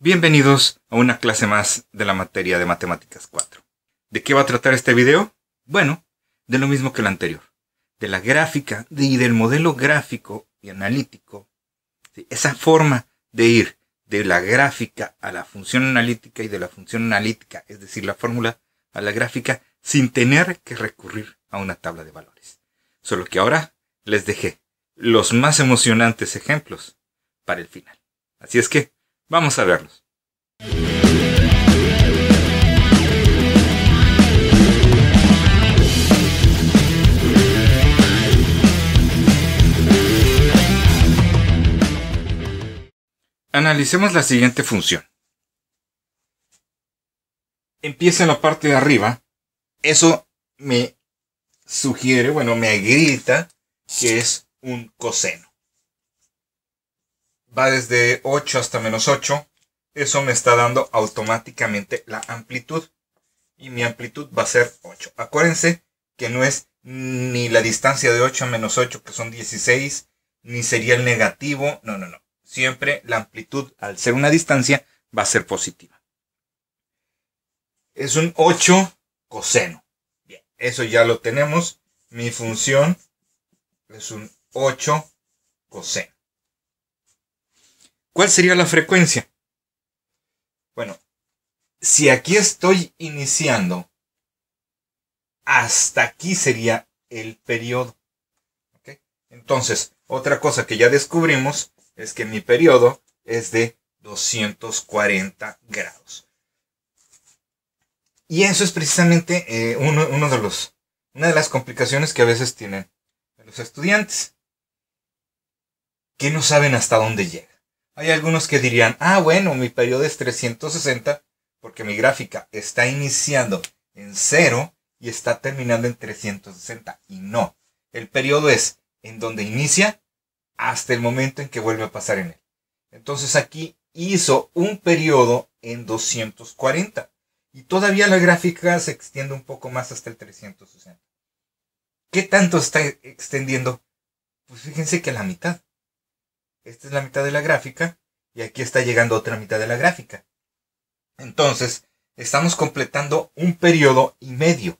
Bienvenidos a una clase más de la materia de Matemáticas 4. ¿De qué va a tratar este video? Bueno, de lo mismo que el anterior. De la gráfica y del modelo gráfico y analítico. ¿Sí? Esa forma de ir de la gráfica a la función analítica y de la función analítica, es decir, la fórmula, a la gráfica sin tener que recurrir a una tabla de valores. Solo que ahora les dejé los más emocionantes ejemplos para el final. Así es que vamos a verlos. Analicemos la siguiente función. Empieza en la parte de arriba. Eso me sugiere, me grita que es un coseno. Va desde 8 hasta menos 8. Eso me está dando automáticamente la amplitud. Y mi amplitud va a ser 8. Acuérdense que no es ni la distancia de 8 a menos 8, que son 16, ni sería el negativo. No. Siempre la amplitud, al ser una distancia, va a ser positiva. Es un 8 coseno. Bien, eso ya lo tenemos. Mi función es un 8 coseno. ¿Cuál sería la frecuencia? Bueno, si aquí estoy iniciando, hasta aquí sería el periodo. ¿Okay? Entonces, otra cosa que ya descubrimos es que mi periodo es de 240 grados. Y eso es precisamente una de las complicaciones que a veces tienen los estudiantes, que no saben hasta dónde llega. Hay algunos que dirían, mi periodo es 360 porque mi gráfica está iniciando en 0 y está terminando en 360. Y no, el periodo es en donde inicia hasta el momento en que vuelve a pasar en él. Entonces aquí hizo un periodo en 240. Y todavía la gráfica se extiende un poco más hasta el 360. ¿Qué tanto está extendiendo? Pues fíjense que la mitad. Esta es la mitad de la gráfica y aquí está llegando otra mitad de la gráfica. Entonces, estamos completando un periodo y medio.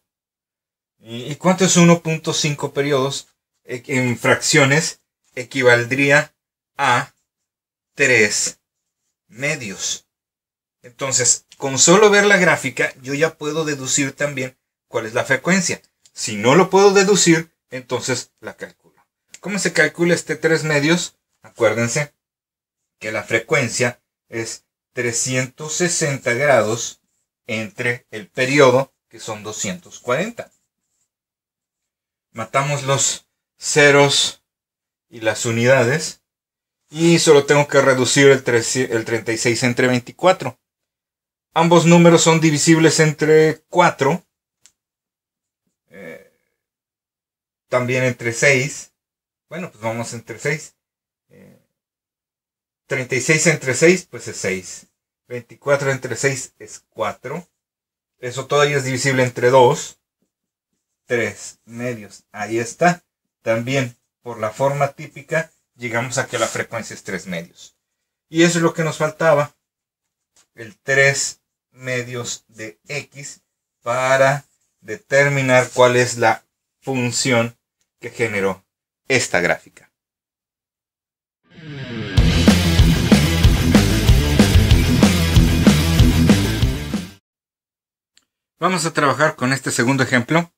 ¿Y cuánto es 1.5 periodos? En fracciones equivaldría a 3 medios. Entonces, con solo ver la gráfica, yo ya puedo deducir también cuál es la frecuencia. Si no lo puedo deducir, entonces la calculo. ¿Cómo se calcula este 3 medios? Acuérdense que la frecuencia es 360 grados entre el periodo, que son 240. Matamos los ceros y las unidades. Y solo tengo que reducir el 36 entre 24. Ambos números son divisibles entre 4. También entre 6. Pues vamos entre 6. 36 entre 6, pues es 6. 24 entre 6 es 4. Eso todavía es divisible entre 2. 3 medios. Ahí está. También por la forma típica llegamos a que la frecuencia es 3 medios. Y eso es lo que nos faltaba. El 3 medios de x para determinar cuál es la función que generó esta gráfica. Vamos a trabajar con este segundo ejemplo.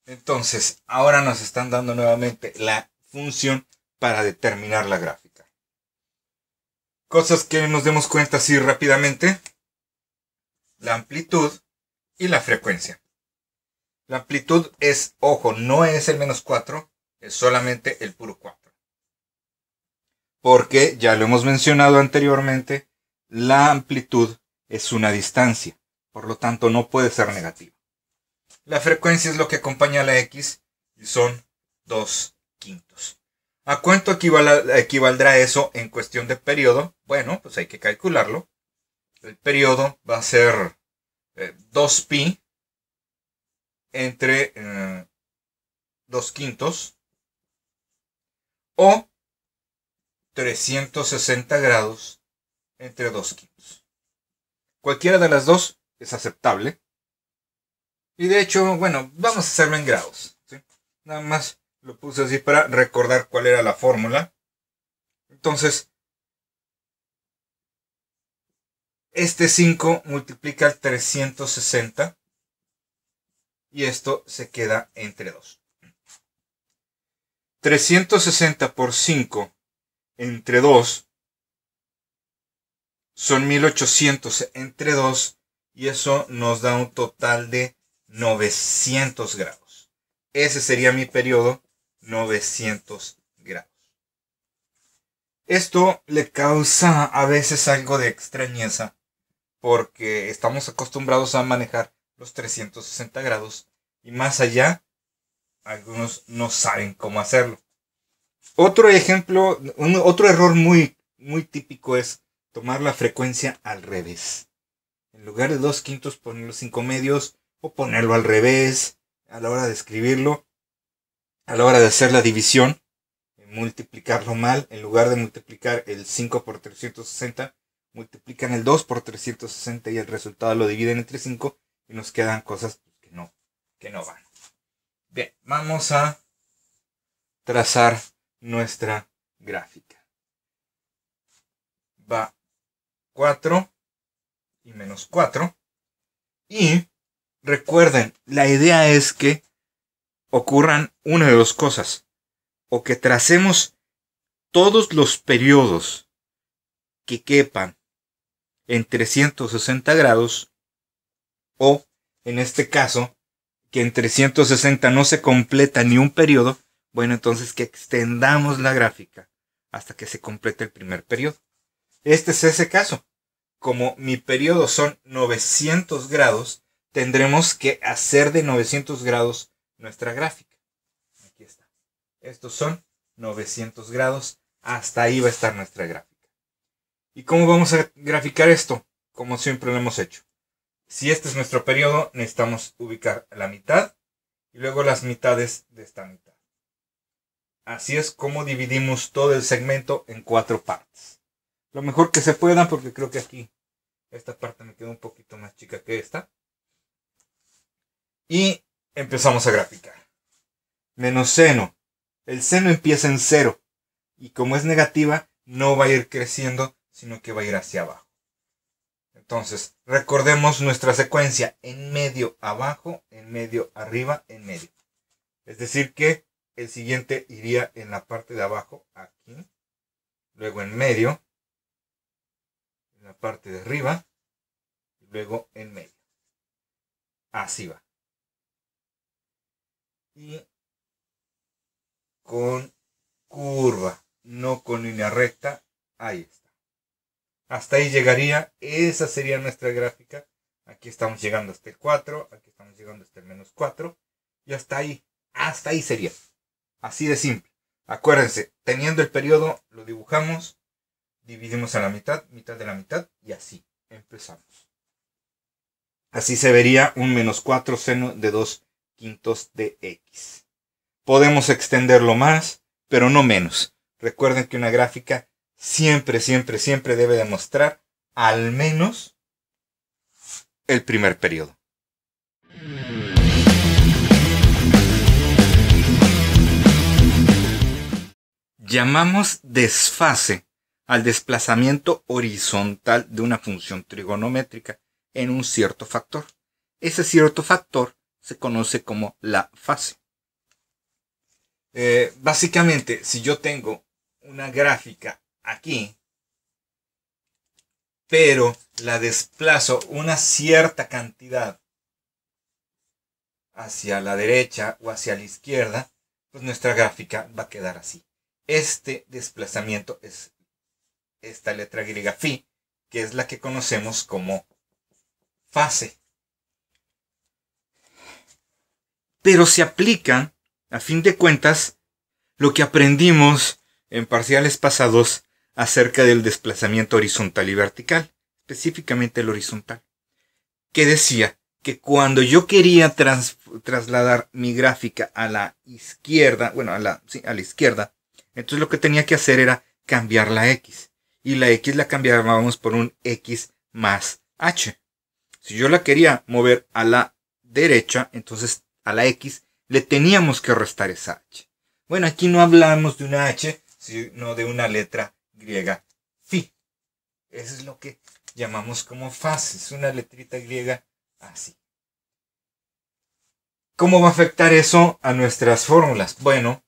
Entonces, ahora nos están dando nuevamente la función para determinar la gráfica. Cosas que nos demos cuenta así rápidamente. La amplitud y la frecuencia. La amplitud es, ojo, no es el menos 4, es solamente el puro 4. Porque, ya lo hemos mencionado anteriormente, la amplitud es una distancia. Por lo tanto, no puede ser negativa. La frecuencia es lo que acompaña a la x y son 2/5. ¿A cuánto equivaldrá eso en cuestión de periodo? Bueno, pues hay que calcularlo. El periodo va a ser 2pi entre 2/5 o 360 grados entre 2/5. Cualquiera de las dos es aceptable. Y de hecho, bueno, vamos a hacerlo en grados, ¿sí? Nada más lo puse así para recordar cuál era la fórmula. Entonces, este 5 multiplica el 360 y esto se queda entre 2. 360 por 5 entre 2 son 1800 entre 2 y eso nos da un total de 900 grados. Ese sería mi periodo, 900 grados. Esto le causa a veces algo de extrañeza porque estamos acostumbrados a manejar los 360 grados y más allá, algunos no saben cómo hacerlo. Otro ejemplo, otro error muy típico es tomar la frecuencia al revés. En lugar de 2/5 ponerlo 5/2 o ponerlo al revés a la hora de escribirlo, a la hora de hacer la división, multiplicarlo mal. En lugar de multiplicar el 5 por 360, multiplican el 2 por 360 y el resultado lo dividen entre 5 y nos quedan cosas que no van. Bien, vamos a trazar nuestra gráfica. Va 4 y menos 4. Y recuerden, la idea es que ocurran una de dos cosas. O que tracemos todos los periodos que quepan en 360 grados. O, en este caso, que en 360 no se completa ni un periodo. Bueno, entonces que extendamos la gráfica hasta que se complete el primer periodo. Este es ese caso. Como mi periodo son 900 grados, tendremos que hacer de 900 grados nuestra gráfica. Aquí está. Estos son 900 grados. Hasta ahí va a estar nuestra gráfica. ¿Y cómo vamos a graficar esto? Como siempre lo hemos hecho. Si este es nuestro periodo, necesitamos ubicar la mitad y luego las mitades de esta mitad. Así es como dividimos todo el segmento en 4 partes. Lo mejor que se pueda, porque creo que aquí esta parte me queda un poquito más chica que esta. Y empezamos a graficar. Menos seno. El seno empieza en 0. Y como es negativa, no va a ir creciendo, sino que va a ir hacia abajo. Entonces, recordemos nuestra secuencia. En medio abajo, en medio arriba, en medio. Es decir que el siguiente iría en la parte de abajo, aquí. Luego en medio. En la parte de arriba. Y luego en medio. Así va. Y con curva, no con línea recta. Ahí está. Hasta ahí llegaría. Esa sería nuestra gráfica. Aquí estamos llegando hasta el 4. Aquí estamos llegando hasta el menos 4. Y hasta ahí sería. Así de simple. Acuérdense, teniendo el periodo, lo dibujamos. Dividimos a la mitad, mitad de la mitad. Y así empezamos. Así se vería un menos 4 seno de 2/5 de x. Podemos extenderlo más, pero no menos. Recuerden que una gráfica siempre debe demostrar al menos el primer periodo. Llamamos desfase al desplazamiento horizontal de una función trigonométrica en un cierto factor. Ese cierto factor se conoce como la fase. Básicamente, si yo tengo una gráfica aquí, pero la desplazo una cierta cantidad hacia la derecha o hacia la izquierda, pues nuestra gráfica va a quedar así. Este desplazamiento es esta letra griega phi, que es la que conocemos como fase. Pero se aplica, a fin de cuentas, lo que aprendimos en parciales pasados acerca del desplazamiento horizontal y vertical, específicamente el horizontal, que decía que cuando yo quería trasladar mi gráfica a la izquierda, a la izquierda, entonces lo que tenía que hacer era cambiar la x, y la x la cambiábamos por un x más h. Si yo la quería mover a la derecha, entonces a la x le teníamos que restar esa h. Bueno, aquí no hablamos de una h, sino de una letra griega phi. Eso es lo que llamamos como fase. Es una letrita griega así. ¿Cómo va a afectar eso a nuestras fórmulas? Bueno,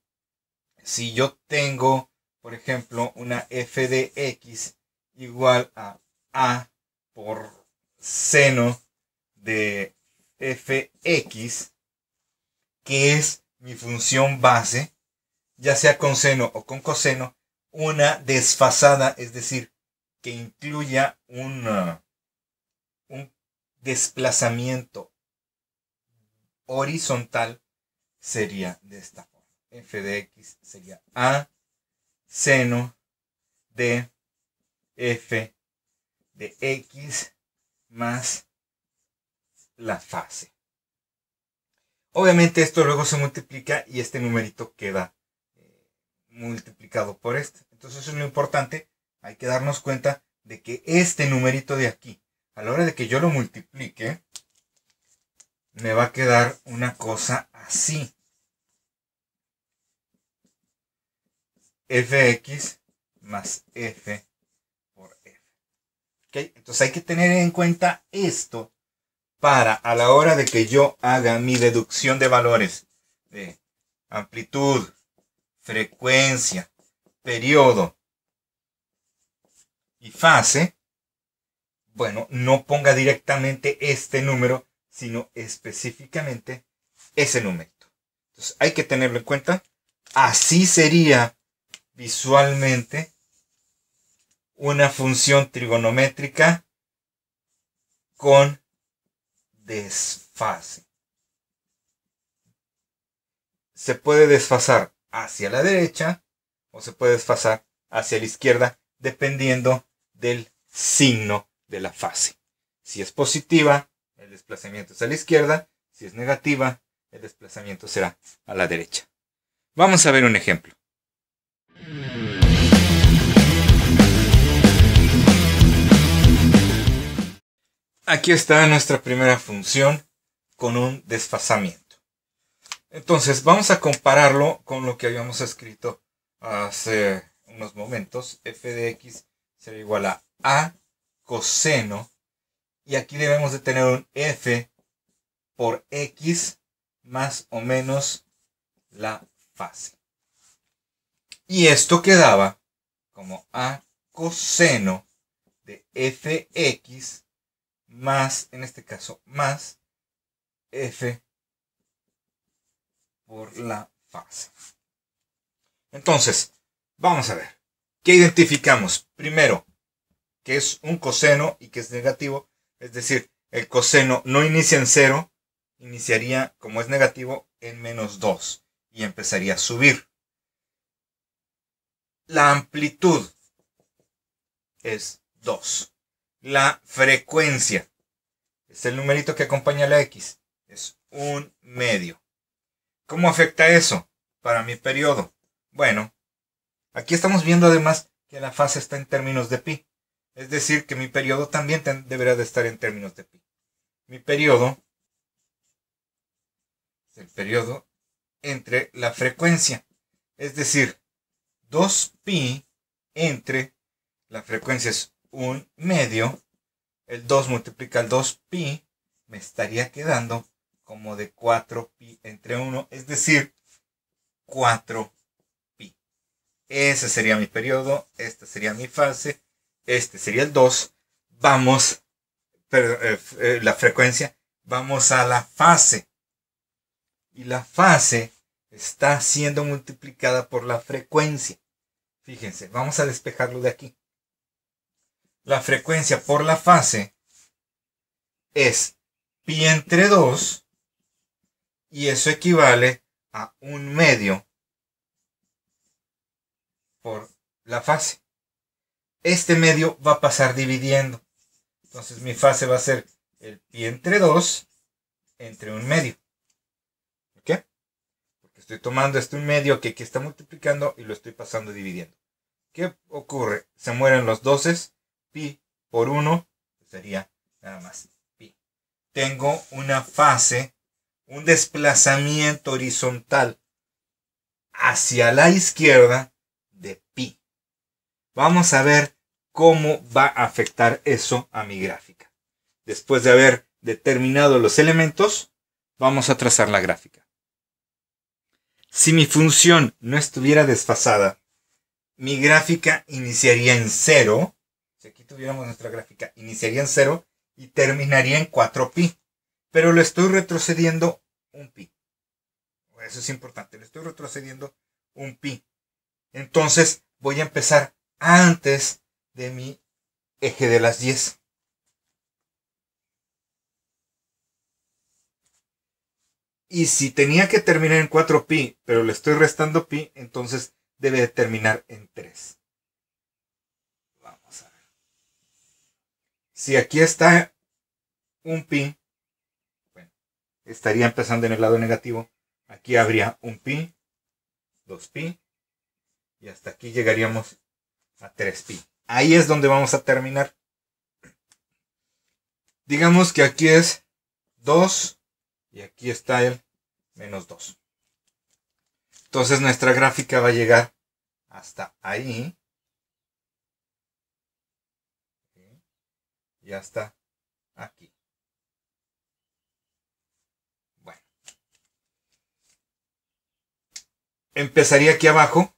si yo tengo, por ejemplo, una f de x igual a por seno de fx, que es mi función base, ya sea con seno o con coseno, una desfasada, es decir, que incluya un desplazamiento horizontal, sería de esta forma. F de x sería a seno de f de x más la fase. Obviamente esto luego se multiplica y este numerito queda multiplicado por este. Entonces eso es lo importante. Hay que darnos cuenta de que este numerito de aquí, a la hora de que yo lo multiplique, me va a quedar una cosa así. Fx más f por f. ¿Okay? Entonces hay que tener en cuenta esto para a la hora de que yo haga mi deducción de valores de amplitud, frecuencia, periodo y fase, bueno, no ponga directamente este número, sino específicamente ese numerito. Entonces hay que tenerlo en cuenta. Así sería visualmente una función trigonométrica con desfase. Se puede desfasar hacia la derecha o se puede desfasar hacia la izquierda dependiendo del signo de la fase. Si es positiva, el desplazamiento es a la izquierda. Si es negativa, el desplazamiento será a la derecha. Vamos a ver un ejemplo. Aquí está nuestra primera función con un desfasamiento. Entonces vamos a compararlo con lo que habíamos escrito hace unos momentos. F de x será igual a coseno. Y aquí debemos de tener un f por x más o menos la fase. Y esto quedaba como a coseno de fx más, en este caso, más f por la fase. Entonces, vamos a ver. ¿Qué identificamos? Primero, que es un coseno y que es negativo. Es decir, el coseno no inicia en 0, iniciaría, como es negativo, en menos 2 y empezaría a subir. La amplitud es 2. La frecuencia es el numerito que acompaña a la x. Es 1/2. ¿Cómo afecta eso para mi periodo? Bueno, aquí estamos viendo además que la fase está en términos de pi. Es decir, que mi periodo también deberá de estar en términos de pi. Mi periodo es el periodo entre la frecuencia. Es decir, 2pi entre la frecuencia es 1/2. El 2 multiplica el 2pi. Me estaría quedando como de 4pi entre 1. Es decir, 4pi. Ese sería mi periodo. Esta sería mi fase. Este sería el 2. Vamos, la frecuencia. Vamos a la fase. Y la fase está siendo multiplicada por la frecuencia. Fíjense, vamos a despejarlo de aquí. La frecuencia por la fase es pi entre 2. Y eso equivale a 1/2 por la fase. Este medio va a pasar dividiendo. Entonces mi fase va a ser el pi entre 2 entre 1/2. ¿Ok? Porque estoy tomando este 1/2 que aquí está multiplicando y lo estoy pasando dividiendo. ¿Qué ocurre? Se mueren los 12. Pi por 1 sería nada más, pi. Tengo una fase, un desplazamiento horizontal hacia la izquierda de pi. Vamos a ver cómo va a afectar eso a mi gráfica. Después de haber determinado los elementos, vamos a trazar la gráfica. Si mi función no estuviera desfasada, mi gráfica iniciaría en 0. Si aquí tuviéramos nuestra gráfica, iniciaría en 0 y terminaría en 4pi. Pero lo estoy retrocediendo un pi. Eso es importante, le estoy retrocediendo un pi. Entonces voy a empezar antes de mi eje de las 10. Y si tenía que terminar en 4pi, pero le estoy restando pi, entonces debe de terminar en 3. Vamos a ver. Si aquí está un pi, bueno, estaría empezando en el lado negativo. Aquí habría un pi, 2pi, y hasta aquí llegaríamos a 3pi. Ahí es donde vamos a terminar. Digamos que aquí es 2 y aquí está el menos 2. Entonces nuestra gráfica va a llegar hasta ahí. Y hasta aquí. Bueno. Empezaría aquí abajo,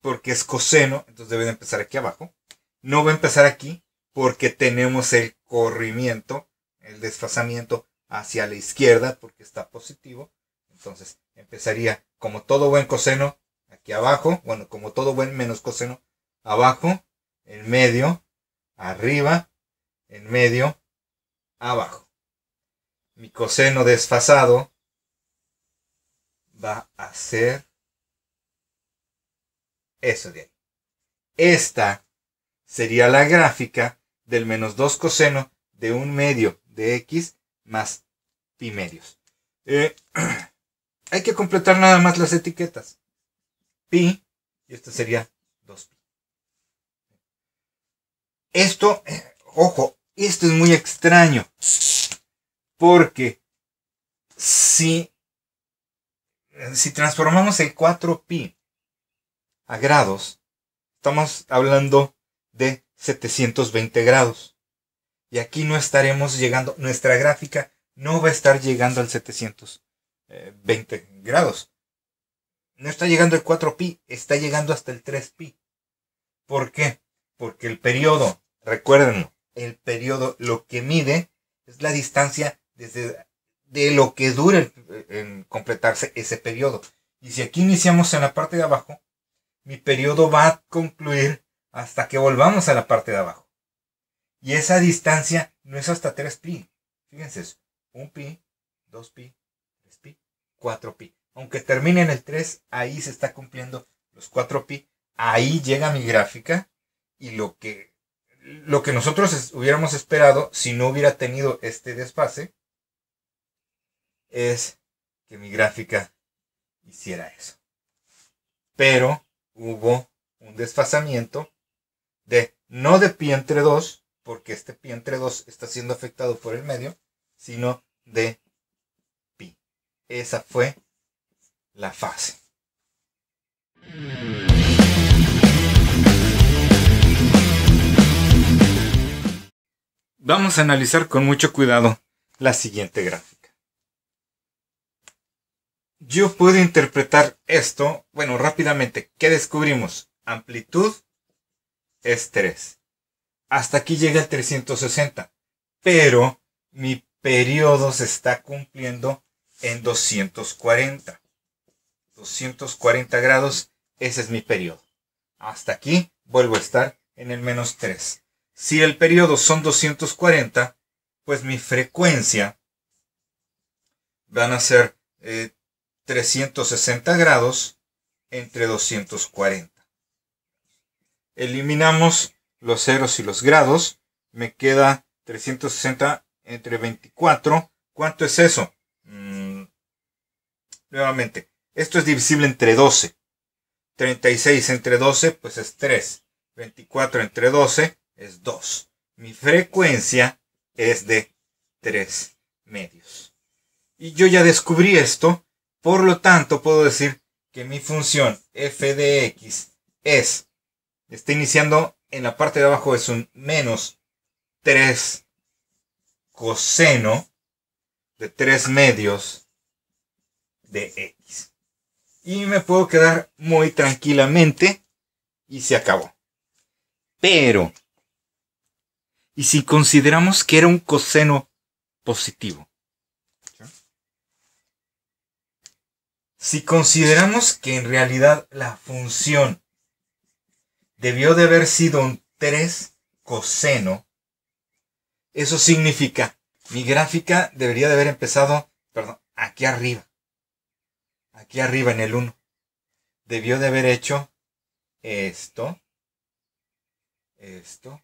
porque es coseno, entonces debe de empezar aquí abajo. No va a empezar aquí, porque tenemos el corrimiento, el desfasamiento hacia la izquierda, porque está positivo. Entonces empezaría, como todo buen coseno, aquí abajo. Bueno, como todo buen menos coseno, abajo, en medio, arriba, en medio, abajo. Mi coseno desfasado va a ser eso de ahí. Esta sería la gráfica del menos 2 coseno de 1 medio de x más pi medios. Hay que completar nada más las etiquetas. Pi, y esto sería 2pi. Esto, ojo, esto es muy extraño. Porque si transformamos el 4pi a grados, estamos hablando de 720 grados. Y aquí no estaremos llegando, nuestra gráfica no va a estar llegando al 720 grados. No está llegando el 4pi, está llegando hasta el 3pi. ¿Por qué? Porque el periodo, recuérdenlo, el periodo lo que mide es la distancia de lo que dure en completarse ese periodo. Y si aquí iniciamos en la parte de abajo, mi periodo va a concluir hasta que volvamos a la parte de abajo. Y esa distancia no es hasta 3pi. Fíjense eso. 1pi, 2pi, 3pi, 4pi. Aunque termine en el 3, ahí se está cumpliendo los 4pi. Ahí llega mi gráfica. Y lo que nosotros hubiéramos esperado, si no hubiera tenido este desfase, es que mi gráfica hiciera eso. Pero hubo un desfasamiento no de pi entre 2, porque este pi entre 2 está siendo afectado por el medio, sino de pi. Esa fue la fase. Vamos a analizar con mucho cuidado la siguiente gráfica. Yo puedo interpretar esto, bueno, rápidamente. ¿Qué descubrimos? Amplitud es 3. Hasta aquí llega el 360. Pero mi periodo se está cumpliendo en 240. 240 grados, ese es mi periodo. Hasta aquí vuelvo a estar en el menos 3. Si el periodo son 240, pues mi frecuencia van a ser 360 grados entre 240. Eliminamos los ceros y los grados. Me queda 360 entre 24. ¿Cuánto es eso? Nuevamente, esto es divisible entre 12. 36 entre 12, pues es 3. 24 entre 12 es 2. Mi frecuencia es de 3 medios. Y yo ya descubrí esto, por lo tanto puedo decir que mi función f de x está iniciando en la parte de abajo, es un menos 3 coseno de 3 medios de x. Y me puedo quedar muy tranquilamente y se acabó. Pero, ¿y si consideramos que era un coseno positivo? Si consideramos que en realidad la función debió de haber sido un 3 coseno, eso significa, mi gráfica debería de haber empezado, aquí arriba. Aquí arriba en el 1. Debió de haber hecho esto, esto,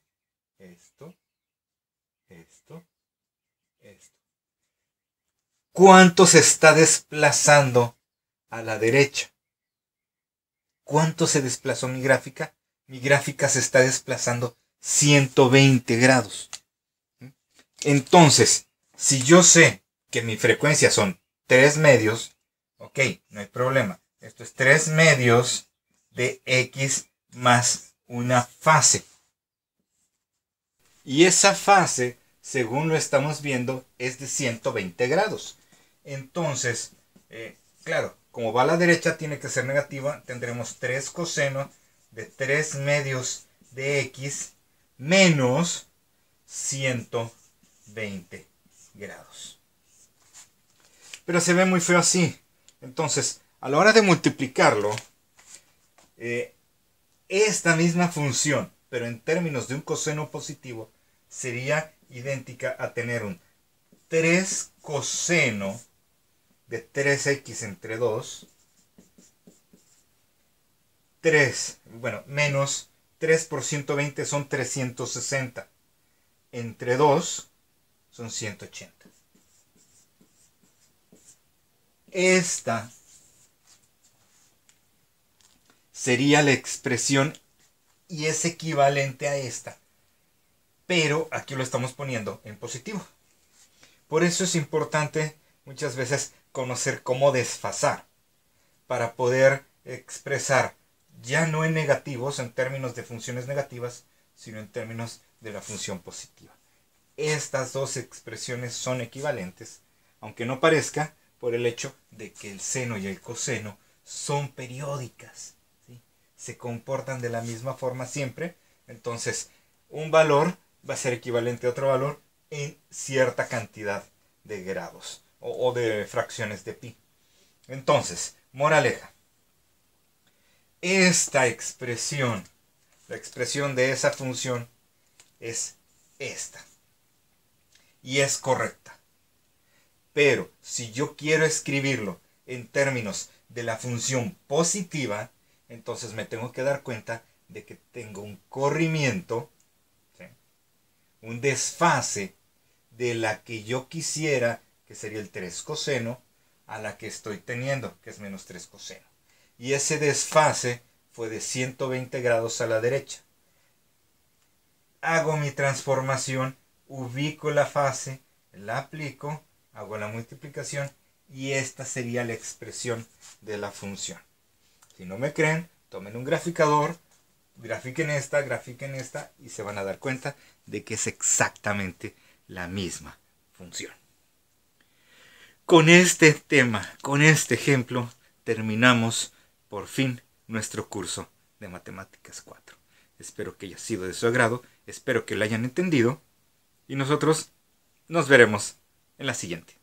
esto, esto, esto. ¿Cuánto se está desplazando a la derecha? ¿Cuánto se desplazó mi gráfica? Mi gráfica se está desplazando 120 grados. Entonces, si yo sé que mi frecuencia son 3 medios, ok, no hay problema. Esto es 3 medios de x más una fase. Y esa fase, según lo estamos viendo, es de 120 grados. Entonces, claro, como va a la derecha, tiene que ser negativa. Tendremos 3 coseno de 3 medios de x menos 120 grados. Pero se ve muy feo así. Entonces, a la hora de multiplicarlo, esta misma función, pero en términos de un coseno positivo, sería idéntica a tener un 3 coseno de 3x entre 2, menos 3 por 120 son 360, entre 2 son 180. Esta sería la expresión y es equivalente a esta, pero aquí lo estamos poniendo en positivo. Por eso es importante muchas veces conocer cómo desfasar para poder expresar ya no en negativos, en términos de funciones negativas, sino en términos de la función positiva. Estas dos expresiones son equivalentes, aunque no parezca, por el hecho de que el seno y el coseno son periódicas, ¿sí? Se comportan de la misma forma siempre. Entonces, un valor va a ser equivalente a otro valor en cierta cantidad de grados o de fracciones de pi. Entonces, moraleja. Esta expresión, la expresión de esa función, es esta. Y es correcta. Pero si yo quiero escribirlo en términos de la función positiva, entonces me tengo que dar cuenta de que tengo un corrimiento, ¿sí?, un desfase de la que yo quisiera, que sería el 3 coseno, a la que estoy teniendo, que es menos 3 coseno. Y ese desfase fue de 120 grados a la derecha. Hago mi transformación, ubico la fase, la aplico, hago la multiplicación y esta sería la expresión de la función. Si no me creen, tomen un graficador, grafiquen esta y se van a dar cuenta de que es exactamente la misma función. Con este tema, con este ejemplo, terminamos por fin nuestro curso de Matemáticas 4. Espero que haya sido de su agrado, espero que lo hayan entendido y nosotros nos veremos en la siguiente.